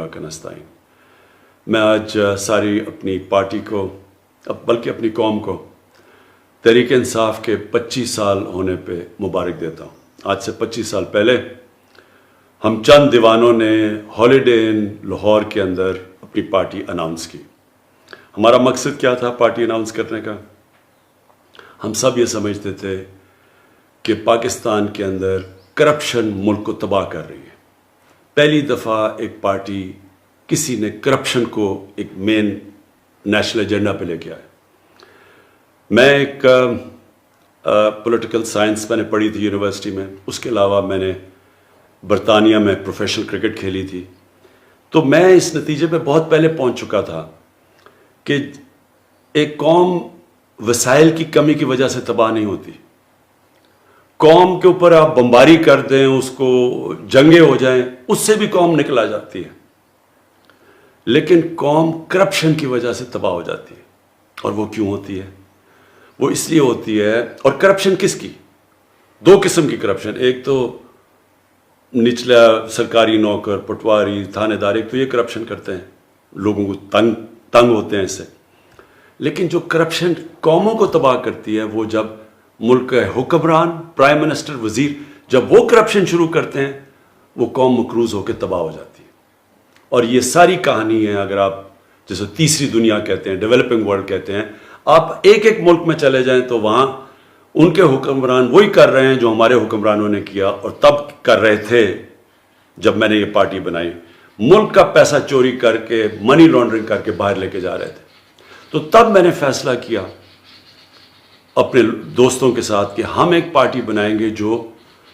کا نستعین۔ میں آج ساری اپنی پارٹی کو بلکہ اپنی قوم کو تحریک انصاف کے 25 سال ہونے پہ مبارک دیتا ہوں۔ آج سے 25 سال پہلے ہم چند دیوانوں نے ہالیڈے ان لاہور کے اندر اپنی پارٹی اناؤنس کی۔ ہمارا مقصد کیا تھا پارٹی اناؤنس کرنے کا؟ ہم سب یہ سمجھتے تھے کہ پاکستان کے اندر کرپشن ملک کو تباہ کر رہی ہے۔ پہلی دفعہ ایک پارٹی کسی نے کرپشن کو ایک مین نیشنل ایجنڈا پہ لے کے آئے۔ میں ایک پولیٹیکل سائنس میں نے پڑھی تھی یونیورسٹی میں، اس کے علاوہ میں نے برطانیہ میں پروفیشنل کرکٹ کھیلی تھی، تو میں اس نتیجے پہ بہت پہلے پہنچ چکا تھا کہ ایک قوم وسائل کی کمی کی وجہ سے تباہ نہیں ہوتی۔ قوم کے اوپر آپ بمباری کر دیں، اس کو جنگیں ہو جائیں، اس سے بھی قوم نکل آ جاتی ہے، لیکن قوم کرپشن کی وجہ سے تباہ ہو جاتی ہے۔ اور وہ کیوں ہوتی ہے؟ وہ اس لیے ہوتی ہے، اور کرپشن کس کی؟ دو قسم کی کرپشن، ایک تو نچلا سرکاری نوکر، پٹواری، تھانے دار، ایک تو یہ کرپشن کرتے ہیں، لوگوں کو تنگ ہوتے ہیں اس سے۔ لیکن جو کرپشن قوموں کو تباہ کرتی ہے، وہ جب ملک کے حکمران، پرائم منسٹر، وزیر جب وہ کرپشن شروع کرتے ہیں، وہ قوم مقروض ہو کے تباہ ہو جاتی ہے۔ اور یہ ساری کہانی ہے، اگر آپ جیسے تیسری دنیا کہتے ہیں، ڈیولپنگ ورلڈ کہتے ہیں، آپ ایک ایک ملک میں چلے جائیں تو وہاں ان کے حکمران وہی کر رہے ہیں جو ہمارے حکمرانوں نے کیا اور تب کر رہے تھے جب میں نے یہ پارٹی بنائی۔ ملک کا پیسہ چوری کر کے، منی لانڈرنگ کر کے باہر لے کے جا رہے تھے۔ تو تب میں نے فیصلہ کیا اپنے دوستوں کے ساتھ کہ ہم ایک پارٹی بنائیں گے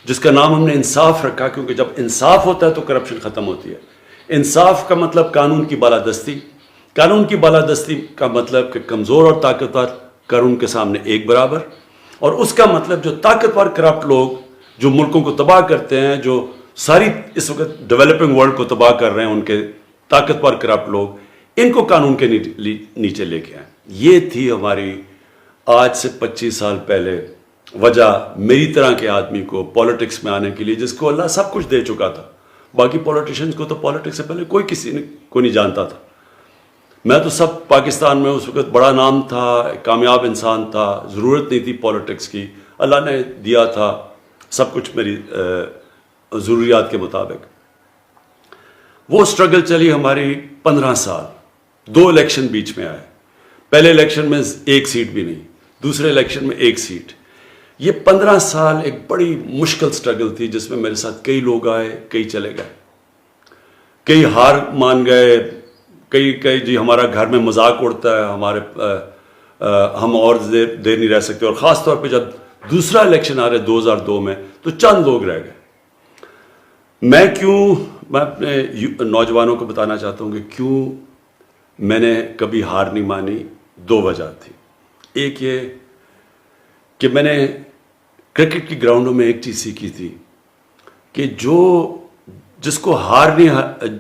جس کا نام ہم نے انصاف رکھا، کیونکہ جب انصاف ہوتا ہے تو کرپشن ختم ہوتی ہے۔ انصاف کا مطلب قانون کی بالادستی، قانون کی بالادستی کا مطلب کہ کمزور اور طاقتور قانون کے سامنے ایک برابر، اور اس کا مطلب جو طاقتور کرپٹ لوگ جو ملکوں کو تباہ کرتے ہیں، جو ساری اس وقت ڈیولپنگ ورلڈ کو تباہ کر رہے ہیں، ان کے طاقتور کرپٹ لوگ، ان کو قانون کے نیچے لے کے آئیں۔ یہ تھی ہماری آج سے 25 سال پہلے وجہ میری طرح کے آدمی کو پالیٹکس میں آنے کے لیے، جس کو اللہ سب کچھ دے چکا تھا۔ باقی پولیٹیشنز کو تو پالیٹکس سے پہلے کوئی کسی کو نہیں جانتا تھا۔ میں تو سب پاکستان میں اس وقت بڑا نام تھا، کامیاب انسان تھا، ضرورت نہیں تھی پالیٹکس کی، اللہ نے دیا تھا سب کچھ میری ضروریات کے مطابق۔ وہ سٹرگل چلی ہماری 15 سال، 2 الیکشن بیچ میں آئے۔ پہلے الیکشن میں 1 سیٹ بھی نہیں، دوسرے الیکشن میں 1 سیٹ۔ یہ 15 سال ایک بڑی مشکل سٹرگل تھی، جس میں میرے ساتھ کئی لوگ آئے، کئی چلے گئے، کئی ہار مان گئے، کئی جی ہمارا گھر میں مذاق اڑتا ہے، ہم اور دیر نہیں رہ سکتے۔ اور خاص طور پہ جب دوسرا الیکشن آ رہے 2002 میں، تو چند لوگ رہ گئے۔ میں اپنے نوجوانوں کو بتانا چاہتا ہوں کہ کیوں میں نے کبھی ہار نہیں مانی۔ 2 وجہ تھی۔ ایک یہ کہ میں نے کرکٹ کی گراؤنڈوں میں ایک چیز سیکھی تھی کہ جس کو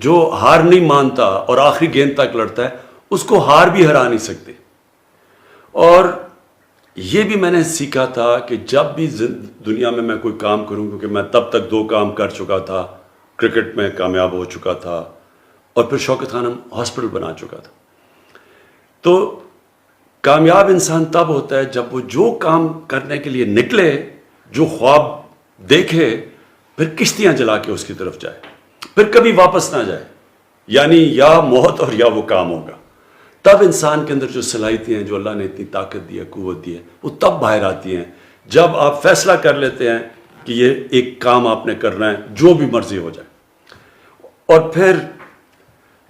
جو ہار نہیں مانتا اور آخری گیند تک لڑتا ہے، اس کو ہار بھی ہرا نہیں سکتے۔ اور یہ بھی میں نے سیکھا تھا کہ جب بھی دنیا میں کوئی کام کروں، کیونکہ میں تب تک 2 کام کر چکا تھا، کرکٹ میں کامیاب ہو چکا تھا اور پھر شوکت خانم ہاسپٹل بنا چکا تھا۔ تو کامیاب انسان تب ہوتا ہے جب وہ جو کام کرنے کے لیے نکلے، جو خواب دیکھے، پھر کشتیاں جلا کے اس کی طرف جائے، پھر کبھی واپس نہ جائے، یعنی یا موت اور یا وہ کام ہوگا۔ تب انسان کے اندر جو صلاحیتیں ہیں، جو اللہ نے اتنی طاقت دی ہے، قوت دی ہے، وہ تب باہر آتی ہیں جب آپ فیصلہ کر لیتے ہیں کہ یہ ایک کام آپ نے کرنا ہے، جو بھی مرضی ہو جائے۔ اور پھر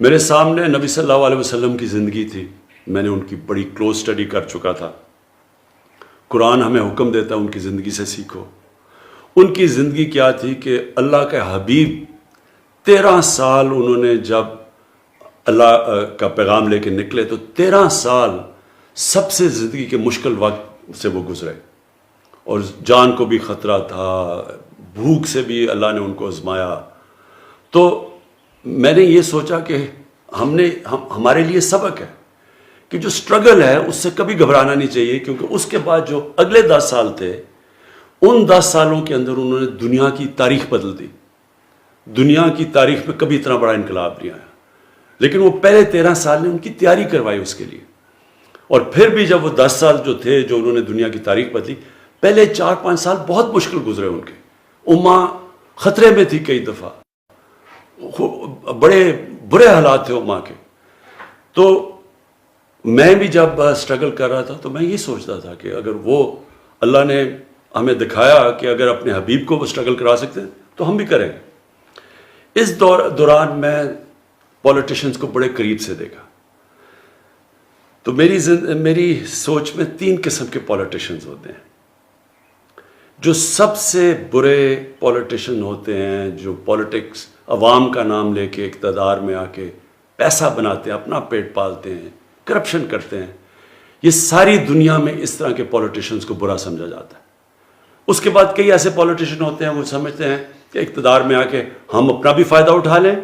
میرے سامنے نبی صلی اللہ علیہ وسلم کی زندگی تھی، میں نے ان کی بڑی کلوز اسٹڈی کر چکا تھا۔ قرآن ہمیں حکم دیتا ہے ان کی زندگی سے سیکھو۔ ان کی زندگی کیا تھی کہ اللہ کے حبیب 13 سال انہوں نے جب اللہ کا پیغام لے کے نکلے، تو 13 سال سب سے زندگی کے مشکل وقت سے وہ گزرے، اور جان کو بھی خطرہ تھا، بھوک سے بھی اللہ نے ان کو آزمایا۔ تو میں نے یہ سوچا کہ ہمارے لیے سبق ہے کہ جو سٹرگل ہے اس سے کبھی گھبرانا نہیں چاہیے، کیونکہ اس کے بعد جو اگلے 10 سال تھے، ان 10 سالوں کے اندر انہوں نے دنیا کی تاریخ بدل دی۔ دنیا کی تاریخ میں کبھی اتنا بڑا انقلاب نہیں آیا۔ لیکن وہ پہلے 13 سال نے ان کی تیاری کروائی اس کے لیے. اور پھر بھی جب وہ 10 سال جو تھے جو انہوں نے دنیا کی تاریخ بدلی، پہلے 4-5 سال بہت مشکل گزرے ان کے. امہ خطرے میں تھی کئی دفعہ، بڑے برے حالات تھے امہ کے. تو میں بھی جب اسٹرگل کر رہا تھا تو میں یہ سوچتا تھا کہ اگر وہ اللہ نے ہمیں دکھایا کہ اگر اپنے حبیب کو وہ اسٹرگل کرا سکتے ہیں تو ہم بھی کریں گے. اس دوران میں پولیٹیشنز کو بڑے قریب سے دیکھا. تو میری سوچ میں 3 قسم کے پولیٹیشنز ہوتے ہیں. جو سب سے برے پولیٹیشن ہوتے ہیں، جو پولیٹکس عوام کا نام لے کے اقتدار میں آ کے پیسہ بناتے ہیں، اپنا پیٹ پالتے ہیں، کرپشن کرتے ہیں. یہ ساری دنیا میں اس طرح کے پولیٹیشنز کو برا سمجھا جاتا ہے. اس کے بعد کئی ایسے پولیٹیشن ہوتے ہیں وہ سمجھتے ہیں کہ اقتدار میں آ کے ہم اپنا بھی فائدہ اٹھا لیں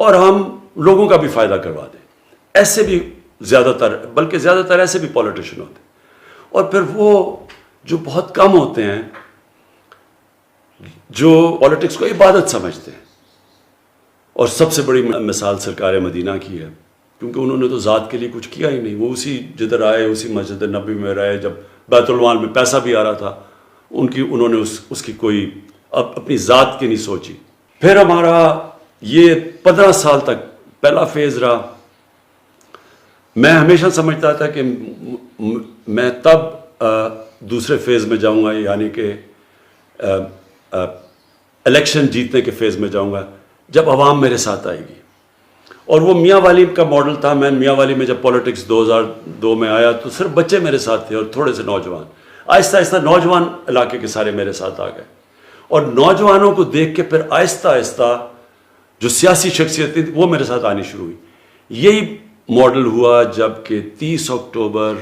اور ہم لوگوں کا بھی فائدہ کروا دیں. ایسے بھی بلکہ زیادہ تر ایسے بھی پولیٹیشن ہوتے ہیں. اور پھر وہ جو بہت کم ہوتے ہیں جو پولیٹکس کو عبادت سمجھتے ہیں. اور سب سے بڑی مثال سرکار مدینہ کی ہے، کیونکہ انہوں نے تو ذات کے لیے کچھ کیا ہی نہیں. وہ اسی جدھر آئے اسی مسجد نبی میں رہے، جب بیت المال میں پیسہ بھی آ رہا تھا انہوں نے اس کی کوئی اپنی ذات کی نہیں سوچی. پھر ہمارا یہ 15 سال تک پہلا فیز رہا. میں ہمیشہ سمجھتا تھا کہ میں تب دوسرے فیز میں جاؤں گا، یعنی کہ الیکشن جیتنے کے فیز میں جاؤں گا جب عوام میرے ساتھ آئے گی. اور وہ میاں والی کا ماڈل تھا. میں میاں والی میں جب پولیٹکس 2002 میں آیا تو صرف بچے میرے ساتھ تھے اور تھوڑے سے نوجوان. آہستہ آہستہ نوجوان علاقے کے سارے میرے ساتھ آ گئے. اور نوجوانوں کو دیکھ کے پھر آہستہ آہستہ جو سیاسی شخصیتیں وہ میرے ساتھ آنی شروع ہوئی. یہی ماڈل ہوا جب کہ 30 اکتوبر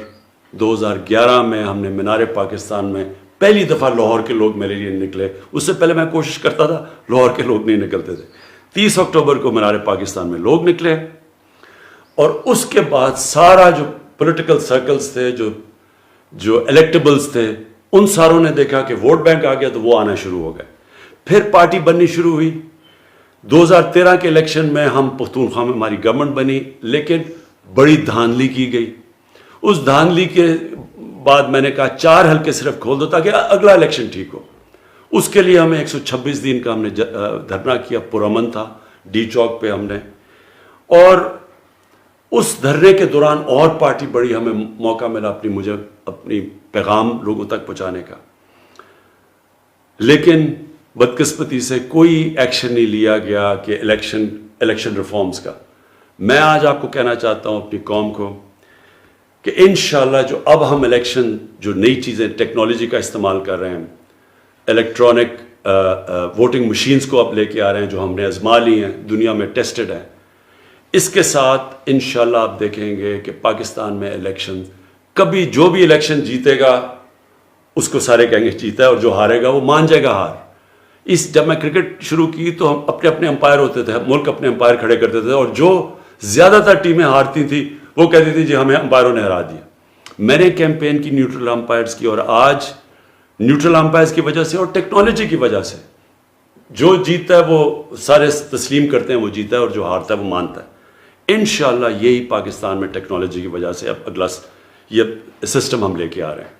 2011 میں ہم نے مینار پاکستان میں پہلی دفعہ لاہور کے لوگ میرے لیے نکلے. اس سے پہلے میں کوشش کرتا تھا، لاہور کے لوگ نہیں نکلتے تھے. 30 اکتوبر کو مینار پاکستان میں لوگ نکلے. اور اس کے بعد سارا جو پولیٹیکل سرکلز تھے، جو الیکٹیبلز تھے، ان ساروں نے دیکھا کہ ووٹ بینک آ گیا تو وہ آنا شروع ہو گئے. پھر پارٹی بننی شروع ہوئی. 2013 کے الیکشن میں ہم پختونخوا میں ہماری گورنمنٹ بنی، لیکن بڑی دھاندلی کی گئی. اس دھاندلی کے بعد میں نے کہا 4 حلقے صرف کھول دو تاکہ اگلا الیکشن ٹھیک ہو. اس کے لیے ہمیں 126 دن کا ہم نے دھرنا کیا. پرامن تھا ڈی چوک پہ ہم نے. اور اس دھرنے کے دوران اور پارٹی بڑی، ہمیں موقع ملا اپنی پیغام لوگوں تک پہنچانے کا. لیکن بدقسمتی سے کوئی ایکشن نہیں لیا گیا کہ الیکشن ریفارمز کا. میں آج آپ کو کہنا چاہتا ہوں اپنی قوم کو کہ انشاءاللہ جو اب ہم الیکشن، جو نئی چیزیں ٹیکنالوجی کا استعمال کر رہے ہیں، الیکٹرانک ووٹنگ مشینز کو اب لے کے آ رہے ہیں جو ہم نے آزما لی ہیں، دنیا میں ٹیسٹڈ ہیں، اس کے ساتھ انشاءاللہ آپ دیکھیں گے کہ پاکستان میں الیکشن کبھی جو بھی الیکشن جیتے گا اس کو سارے کہیں گے جیتا ہے، اور جو ہارے گا وہ مان جائے گا ہار. جب میں کرکٹ شروع کی تو ہم اپنے امپائر ہوتے تھے، ملک اپنے امپائر کھڑے کرتے تھے، اور جو زیادہ تر ٹیمیں ہارتی تھیں وہ کہتی تھی جی ہمیں امپائروں نے ہرا دیا. میں نے کیمپین کی نیوٹرل امپائرز کی، اور آج نیوٹرل امپائرز کی وجہ سے اور ٹیکنالوجی کی وجہ سے جو جیتتا ہے وہ سارے تسلیم کرتے ہیں وہ جیتا ہے، اور جو ہارتا ہے وہ مانتا ہے. انشاءاللہ یہی پاکستان میں ٹیکنالوجی کی وجہ سے اب اگلا یہ سسٹم ہم لے کے آ رہے ہیں.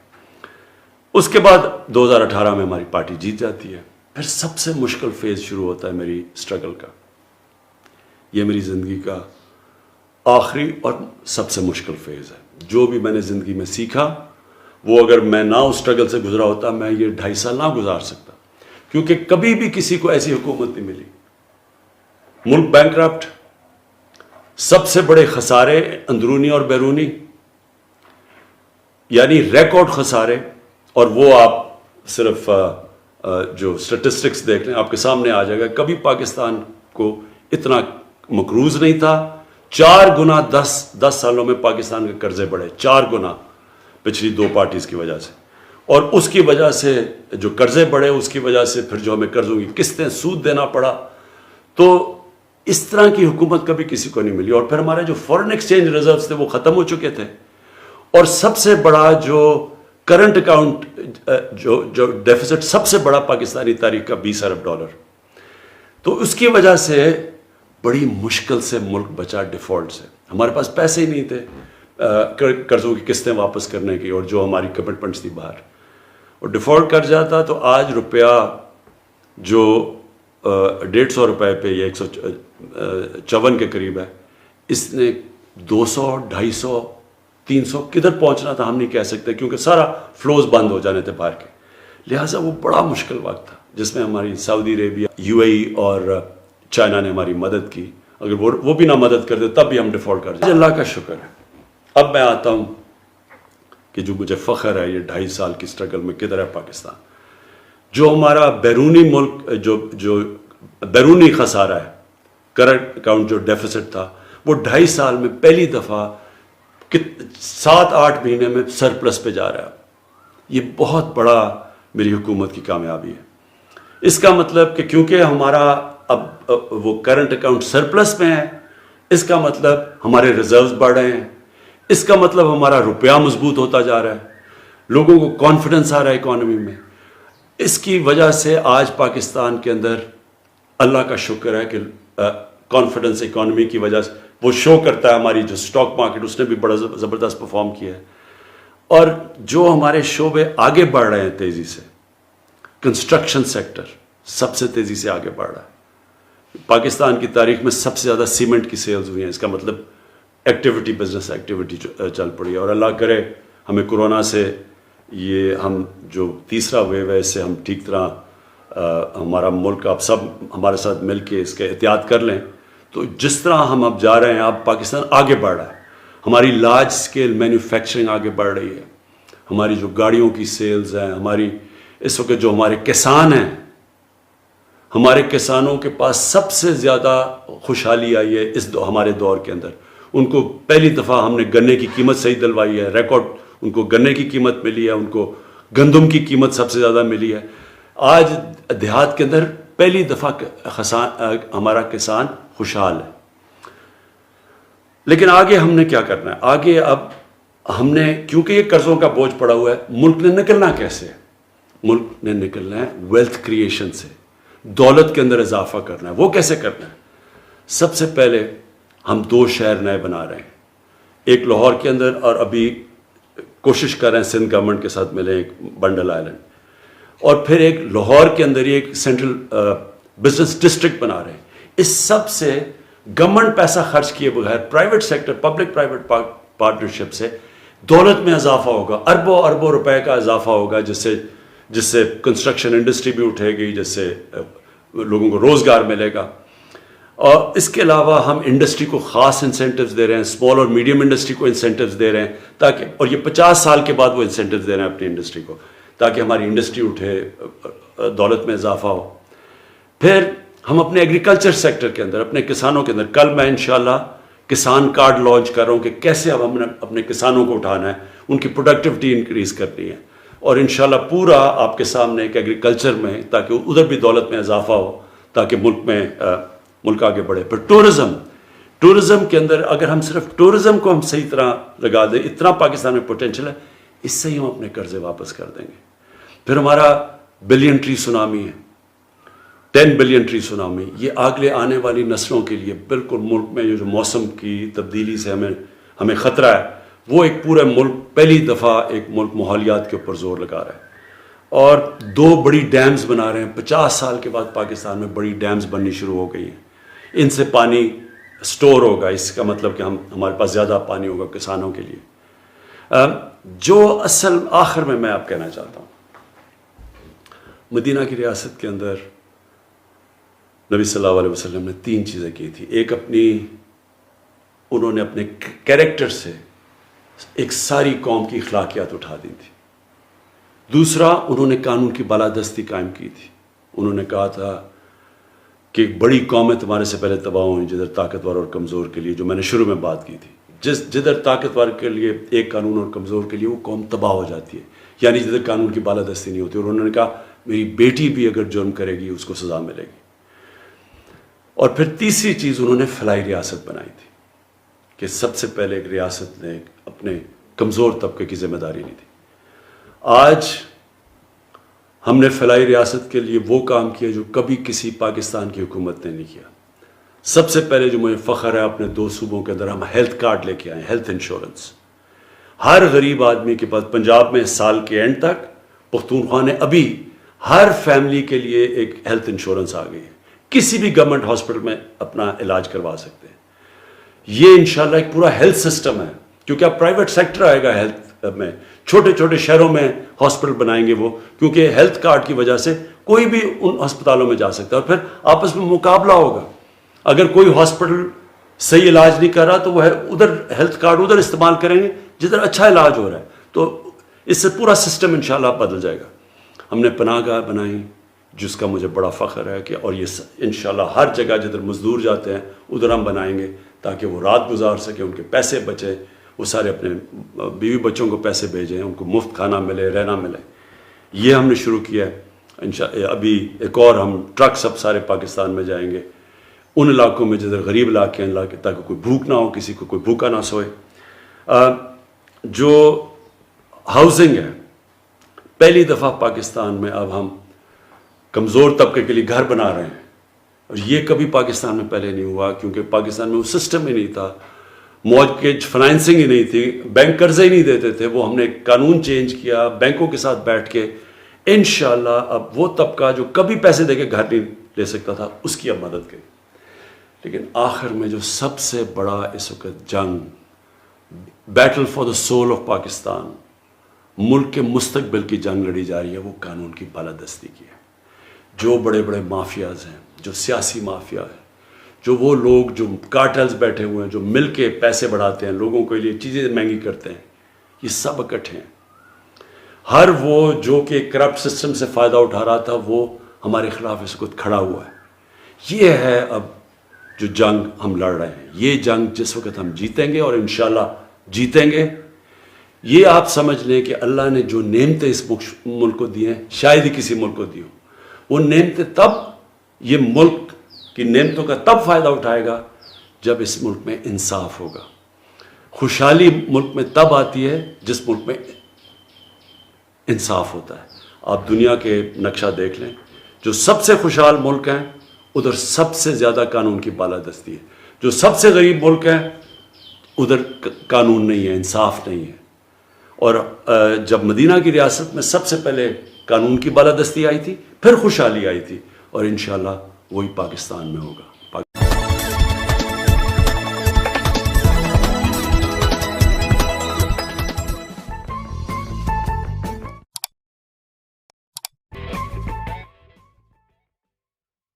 اس کے بعد 2018 میں ہماری پارٹی جیت جاتی ہے. پھر سب سے مشکل فیز شروع ہوتا ہے میری اسٹرگل کا. یہ میری زندگی کا آخری اور سب سے مشکل فیز ہے. جو بھی میں نے زندگی میں سیکھا وہ اگر میں نہ اس اسٹرگل سے گزرا ہوتا میں یہ 2.5 سال نہ گزار سکتا، کیونکہ کبھی بھی کسی کو ایسی حکومت نہیں ملی. ملک بینکرپٹ، سب سے بڑے خسارے اندرونی اور بیرونی، یعنی ریکارڈ خسارے. اور وہ آپ صرف جو سٹیٹسٹکس دیکھ لیں آپ کے سامنے آ جائے گا. کبھی پاکستان کو اتنا مقروض نہیں تھا. 4 گنا 10 سالوں میں پاکستان کے قرضے بڑھے، 4 گنا پچھلی 2 پارٹیز کی وجہ سے. اور اس کی وجہ سے جو قرضے بڑھے، اس کی وجہ سے پھر جو ہمیں قرضوں کی قسطیں سود دینا پڑا. تو اس طرح کی حکومت کبھی کسی کو نہیں ملی. اور پھر ہمارے جو فورن ایکسچینج ریزروز تھے وہ ختم ہو چکے تھے. اور سب سے بڑا جو کرنٹ اکاؤنٹ جو ڈیفیسٹ سب سے بڑا پاکستانی تاریخ کا $20 ارب. تو اس کی وجہ سے بڑی مشکل سے ملک بچا ڈیفالٹ سے. ہمارے پاس پیسے ہی نہیں تھے قرضوں کی قسطیں واپس کرنے کی اور جو ہماری کمٹمنٹس تھی باہر, اور ڈیفالٹ کر جاتا تو آج روپیہ جو 150 روپے پہ یا 154 کے قریب ہے, اس نے 200, 250, 300 کدھر پہنچنا تھا ہم نہیں کہہ سکتے, کیونکہ سارا فلوز بند ہو جانے تھے باہر کے. لہٰذا وہ بڑا مشکل وقت تھا جس میں ہماری سعودی عربیہ, UAE اور چائنا نے ہماری مدد کی. اگر وہ بھی نہ مدد کرتے تب بھی ہم ڈیفالٹ کر جاتے. اللہ کا شکر ہے. اب میں آتا ہوں کہ جو مجھے فخر ہے یہ 2.5 سال کی سٹرگل میں کدھر ہے پاکستان. جو ہمارا بیرونی ملک جو بیرونی خسارہ ہے, کرنٹ اکاؤنٹ جو ڈیفیسٹ تھا, وہ 2.5 سال میں پہلی دفعہ 7-8 مہینے میں سرپلس پہ جا رہا ہے. یہ بہت بڑا میری حکومت کی کامیابی ہے. اس کا مطلب کہ کیونکہ ہمارا اب وہ کرنٹ اکاؤنٹ سرپلس میں ہے, اس کا مطلب ہمارے ریزروز بڑھ رہے ہیں, اس کا مطلب ہمارا روپیہ مضبوط ہوتا جا رہا ہے, لوگوں کو کانفیڈنس آ رہا ہے اکانومی میں. اس کی وجہ سے آج پاکستان کے اندر اللہ کا شکر ہے کہ کانفیڈنس اکانومی کی وجہ سے وہ شو کرتا ہے. ہماری جو سٹاک مارکیٹ اس نے بھی بڑا زبردست پرفارم کیا ہے, اور جو ہمارے شعبے آگے بڑھ رہے ہیں تیزی سے, کنسٹرکشن سیکٹر سب سے تیزی سے آگے بڑھ رہا ہے. پاکستان کی تاریخ میں سب سے زیادہ سیمنٹ کی سیلز ہوئی ہیں. اس کا مطلب ایکٹیویٹی, بزنس ایکٹیویٹی چل پڑی ہے. اور اللہ کرے ہمیں کورونا سے یہ ہم جو تیسرا ویو ہے اس سے ہم ٹھیک طرح ہمارا ملک آپ سب ہمارے ساتھ مل کے اس کے احتیاط کر لیں. تو جس طرح ہم اب جا رہے ہیں, اب پاکستان آگے بڑھ رہا ہے. ہماری لارج سکیل مینوفیکچرنگ آگے بڑھ رہی ہے. ہماری جو گاڑیوں کی سیلز ہیں, ہماری اس وقت جو ہمارے کسان ہیں, ہمارے کسانوں کے پاس سب سے زیادہ خوشحالی آئی ہے ہمارے دور کے اندر. ان کو پہلی دفعہ ہم نے گنے کی قیمت صحیح دلوائی ہے, ریکارڈ ان کو گنے کی قیمت ملی ہے, ان کو گندم کی قیمت سب سے زیادہ ملی ہے. آج دیہات کے اندر پہلی دفعہ ہمارا کسان خوشحال ہے. لیکن آگے ہم نے کیا کرنا ہے؟ آگے اب ہم نے, کیونکہ یہ قرضوں کا بوجھ پڑا ہوا ہے, ملک نے نکلنا کیسے؟ ملک نے نکلنا ہے ویلتھ کریشن سے, دولت کے اندر اضافہ کرنا ہے. وہ کیسے کرنا ہے؟ سب سے پہلے ہم 2 شہر نئے بنا رہے ہیں, ایک لاہور کے اندر, اور ابھی کوشش کر رہے ہیں سندھ گورنمنٹ کے ساتھ ملیں, ایک بنڈل آئلینڈ, اور پھر ایک لاہور کے اندر ہی ایک سینٹرل بزنس ڈسٹرکٹ بنا رہے ہیں. اس سب سے گورنمنٹ پیسہ خرچ کیے بغیر private sector, public private partnership سے دولت میں اضافہ ہوگا, اربوں اربوں روپے کا اضافہ ہوگا, جس سے کنسٹرکشن انڈسٹری بھی اٹھے گی, جس سے لوگوں کو روزگار ملے گا. اور اس کے علاوہ ہم انڈسٹری کو خاص انسینٹیوز دے رہے ہیں, اسمال اور میڈیم انڈسٹری کو انسینٹیوز دے رہے ہیں تاکہ, اور یہ 50 سال کے بعد وہ انسینٹیوز دے رہے ہیں اپنی انڈسٹری کو, تاکہ ہماری انڈسٹری اٹھے, دولت میں اضافہ ہو. پھر ہم اپنے ایگریکلچر سیکٹر کے اندر, اپنے کسانوں کے اندر, کل میں انشاءاللہ کسان کارڈ لانچ کر رہا ہوں کہ کیسے اب ہم نے اپنے کسانوں کو اٹھانا ہے, ان کی پروڈکٹیوٹی انکریز کرنی ہے, اور انشاءاللہ پورا آپ کے سامنے ایک ایگریکلچر میں, تاکہ ادھر بھی دولت میں اضافہ ہو, تاکہ ملک آگے بڑھے. پھر ٹورزم کے اندر اگر ہم صرف ٹورزم کو ہم صحیح طرح لگا دیں, اتنا پاکستان میں پوٹینشیل ہے, اس سے ہی ہم اپنے قرضے واپس کر دیں گے. پھر ہمارا بلین ٹری سونامی ہے, 10 بلین ٹری سونامی, یہ آگے آنے والی نسلوں کے لیے بالکل ملک میں جو موسم کی تبدیلی سے ہمیں خطرہ ہے, وہ ایک پورے ملک پہلی دفعہ ایک ملک ماحولیات کے اوپر زور لگا رہا ہے. اور 2 بڑی ڈیمز بنا رہے ہیں. 50 سال کے بعد پاکستان میں بڑی ڈیمز بننی شروع ہو گئی ہیں. ان سے پانی سٹور ہوگا, اس کا مطلب کہ ہمارے پاس زیادہ پانی ہوگا کسانوں کے لیے. جو اصل آخر میں آپ کہنا چاہتا ہوں, مدینہ کی ریاست کے اندر نبی صلی اللہ علیہ وسلم نے 3 چیزیں کی تھی. ایک انہوں نے اپنے کیریکٹر سے ایک ساری قوم کی اخلاقیات اٹھا دی تھی. دوسرا, انہوں نے قانون کی بالادستی قائم کی تھی. انہوں نے کہا تھا کہ ایک بڑی قومیں تمہارے سے پہلے تباہ ہوئیں, جدھر طاقتور اور کمزور کے لیے, جو میں نے شروع میں بات کی تھی, جدھر طاقتور کے لیے ایک قانون اور کمزور کے لیے وہ قوم تباہ ہو جاتی ہے, یعنی جدھر قانون کی بالادستی نہیں ہوتی. اور انہوں نے کہا میری بیٹی بھی اگر جرم کرے گی اس کو سزا ملے گی. اور پھر تیسری چیز, انہوں نے فلاحی ریاست بنائی تھی کہ سب سے پہلے ایک ریاست نے اپنے کمزور طبقے کی ذمہ داری لی تھی. آج ہم نے فلاحی ریاست کے لیے وہ کام کیا جو کبھی کسی پاکستان کی حکومت نے نہیں کیا. سب سے پہلے جو مجھے فخر ہے اپنے 2 صوبوں کے اندر، ہم ہیلتھ کارڈ لے کے آئے، ہیلتھ انشورنس. ہر غریب آدمی کے پاس پنجاب میں سال کے اینڈ تک پختونخوا نے ابھی ہر فیملی کے لیے ایک ہیلتھ انشورنس آ گئی ہے. کسی بھی گورنمنٹ ہاسپٹل میں اپنا علاج کروا سکتے ہیں. یہ انشاءاللہ ایک پورا ہیلتھ سسٹم ہے، کیونکہ اب پرائیویٹ سیکٹر آئے گا ہیلتھ میں. چھوٹے چھوٹے شہروں میں ہاسپٹل بنائیں گے وہ، کیونکہ ہیلتھ کارڈ کی وجہ سے کوئی بھی ان ہسپتالوں میں جا سکتا ہے، اور پھر آپس میں مقابلہ ہوگا. اگر کوئی ہاسپٹل صحیح علاج نہیں کر رہا تو وہ ادھر ہیلتھ کارڈ ادھر استعمال کریں گے جدھر اچھا علاج ہو رہا ہے. تو اس سے پورا سسٹم انشاءاللہ بدل جائے گا. ہم نے پناہ گاہ بنائی جس کا مجھے بڑا فخر ہے کہ، اور یہ انشاءاللہ ہر جگہ جدھر مزدور جاتے ہیں ادھر ہم بنائیں گے تاکہ وہ رات گزار سکیں، ان کے پیسے بچے، وہ سارے اپنے بیوی بچوں کو پیسے بھیجیں، ان کو مفت کھانا ملے، رہنا ملے. یہ ہم نے شروع کیا ہے. ابھی ایک اور ہم ٹرک سب سارے پاکستان میں جائیں گے ان علاقوں میں جدھر غریب علاقے ہیں، تاکہ کوئی بھوک نہ ہو، کسی کو کوئی بھوکا نہ سوئے. جو ہاؤسنگ ہے، پہلی دفعہ پاکستان میں اب ہم کمزور طبقے کے لیے گھر بنا رہے ہیں، اور یہ کبھی پاکستان میں پہلے نہیں ہوا، کیونکہ پاکستان میں وہ سسٹم ہی نہیں تھا، مورگیج فائنینسنگ ہی نہیں تھی، بینک قرضے ہی نہیں دیتے تھے. وہ ہم نے قانون چینج کیا بینکوں کے ساتھ بیٹھ کے. انشاءاللہ اب وہ طبقہ جو کبھی پیسے دے کے گھر نہیں لے سکتا تھا، اس کی اب مدد کریں. لیکن آخر میں جو سب سے بڑا اس وقت جنگ، battle for the soul of Pakistan, ملک کے مستقبل کی جنگ لڑی جا رہی ہے، وہ قانون کی بالادستی کی ہے. جو بڑے بڑے مافیاز ہیں، جو سیاسی مافیا ہے، جو وہ لوگ جو کارٹلز بیٹھے ہوئے ہیں، جو مل کے پیسے بڑھاتے ہیں، لوگوں کے لیے چیزیں مہنگی کرتے ہیں، یہ سب اکٹھے ہیں. ہر وہ جو کہ کرپٹ سسٹم سے فائدہ اٹھا رہا تھا، وہ ہمارے خلاف اس وقت کھڑا ہوا ہے. یہ ہے اب جو جنگ ہم لڑ رہے ہیں. یہ جنگ جس وقت ہم جیتیں گے، اور انشاءاللہ جیتیں گے. یہ آپ سمجھ لیں کہ اللہ نے جو نعمتیں اس ملک کو دی ہیں، شاید ہی کسی ملک کو دی ہوں. وہ نعمتیں تب، یہ ملک کی نعمتوں کا تب فائدہ اٹھائے گا جب اس ملک میں انصاف ہوگا. خوشحالی ملک میں تب آتی ہے جس ملک میں انصاف ہوتا ہے. آپ دنیا کے نقشہ دیکھ لیں، جو سب سے خوشحال ملک ہیں ادھر سب سے زیادہ قانون کی بالادستی ہے. جو سب سے غریب ملک ہیں ادھر قانون نہیں ہے، انصاف نہیں ہے. اور جب مدینہ کی ریاست میں سب سے پہلے قانون کی بالادستی آئی تھی، پھر خوشحالی آئی تھی، اور انشاءاللہ وہی پاکستان میں ہوگا.